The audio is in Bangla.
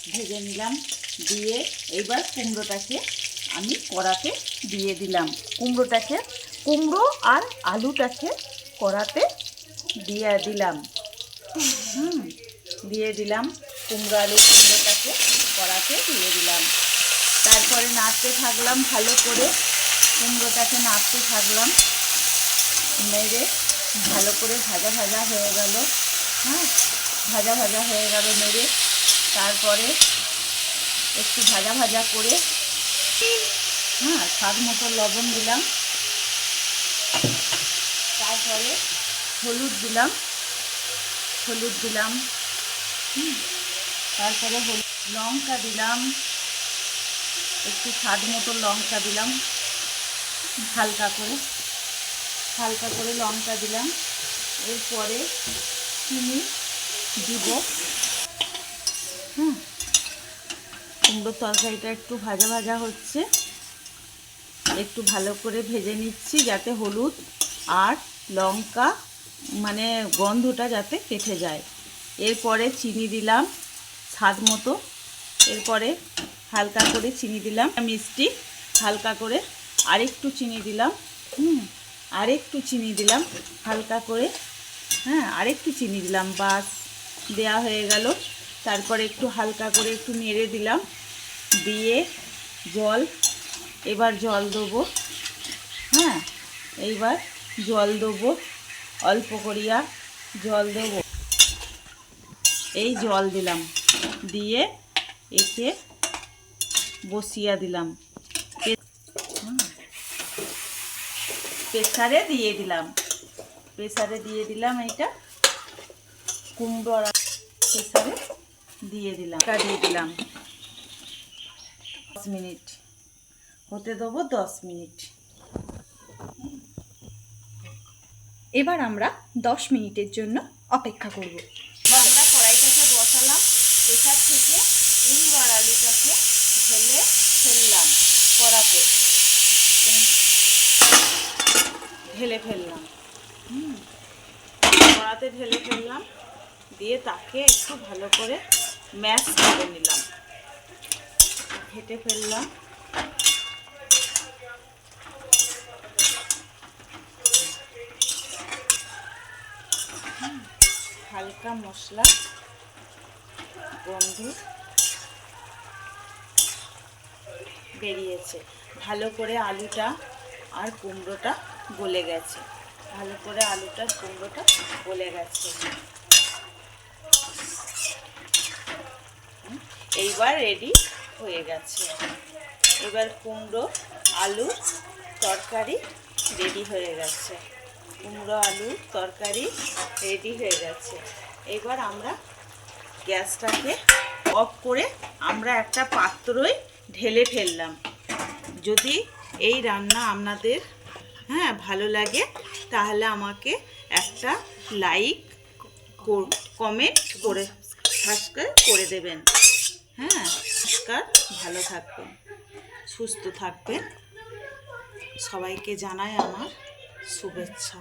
ভেজে নিলাম। দিয়ে এইবার কুমড়োটাকে আমি কড়াতে দিয়ে দিলাম। কুমড়ো আর আলুটাকে কড়াতে দিয়ে দিলাম। দিয়ে দিলাম কুমড়োটাকে কড়াতে দিয়ে দিলাম। তারপরে নাড়তে থাকলাম ভালো করে, কুমড়োটাকে নাড়তে থাকলাম। নেড়ে ভালো করে ভাজা হয়ে গেল। ভাজা হয়ে গেল নেড়ে। তারপরে একটু ভাজা করে স্বাদ মতো লবণ দিলাম। তারপরে হলুদ দিলাম। তারপরে লঙ্কা দিলাম, একটু স্বাদ মতো লঙ্কা দিলাম। হালকা করে লঙ্কা দিলাম। এরপরে চিনি দিব। কুমড়োর তরকারিটা একটু ভাজা হচ্ছে, একটু ভালো করে ভেজে নিচ্ছি যাতে হলুদ আর লঙ্কা মানে গন্ধটা যাতে কেটে যায়। এরপরে চিনি দিলাম স্বাদ মতো। এরপরে হালকা করে চিনি দিলাম, মিষ্টি হালকা করে আরেকটু চিনি দিলাম। আরেকটু চিনি দিলাম হালকা করে। আরেকটু চিনি দিলাম, বাস দেয়া হয়ে গেল। তারপরে একটু হালকা করে একটু নেড়ে দিলাম। দিয়ে এবার জল দেবো। এইবার জল দেবো, অল্প করিয়া জল দেবো। এই জল দিলাম, দিয়ে একে বসিয়ে দিলাম। প্রেসারে দিয়ে দিলাম। এইটা কুমড়ো প্রেসারে দিয়ে দিলাম। 10 মিনিট হতে দেবো, 10 মিনিট। এবার আমরা 10 মিনিটের জন্য অপেক্ষা করব। আমরা কড়াইটাকে বসালাম। প্রেসার থেকে কুমড়ো আর আলুটাকে ঢেলে ফেললাম। কড়াতে ঢেলে ফেললাম। দিয়ে তাকে একটু ভালো করে ম্যাশ করে নিলাম, ঘেটে ফেললাম। হালকা মশলা গন্ধ বেরিয়েছে। ভালো করে আলুটা আর কুমড়োটা গলে গেছে। এইবার রেডি হয়ে গেছে। এবার কুমড়ো আলু তরকারি রেডি হয়ে গেছে। এবার আমরা গ্যাসটাকে অফ করে আমরা একটা পাত্রই ঢেলে ফেললাম। যদি এই রান্না আপনাদের ভালো লাগে তাহলে আমাকে একটা লাইক, কমেন্ট করে সাবস্ক্রাইব করে দেবেন। নমস্কার, ভালো থাকবেন, সুস্থ থাকবেন। সবাইকে জানাই আমার শুভেচ্ছা।